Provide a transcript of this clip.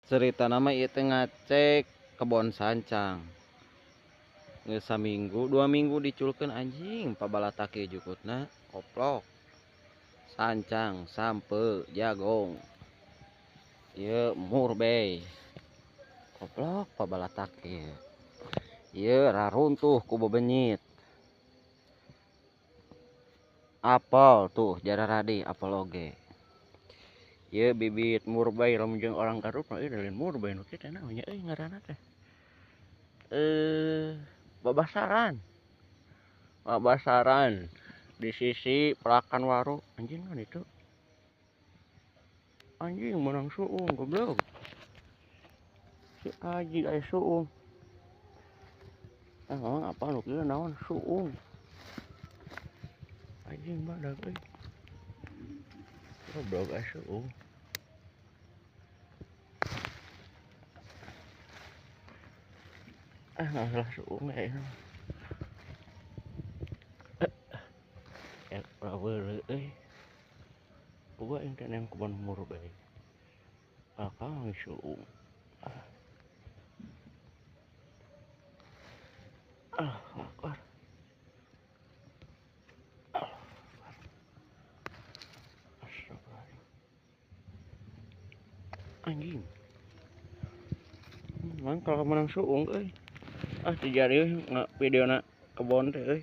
Cerita nama ieu teh ngacek kebon sancang. Geus saminggu, 2 minggu diculkeun anjing pabalatak ieu jukutna, koplok. Sancang, sampeu, jagong. Ieu murbei. Koplok pabalatak ieu. Ieu raruntuh ku bebenyit. Apel tuh jararadi apel oge. Ieu bibit murbei lamun jeung orang Garut mah ieu lain murbei nu kitu namanya euy ngaranna teh. Babasaran. Babasaran di sisi pelakan waru anjing kan itu. Anjing menang suung goblok. Si Aji aya suung. Ngomong apa nu kieu naon suung. Anjing badag euy. Goblok aya suung. Ngalah suung aya. Praweureu euy. Gua ente nang kebon murbei. Akang suung. Akbar. Astagfirullah. Anjing. Man kalau menang suung euy. Tijari videona kebon teh euy.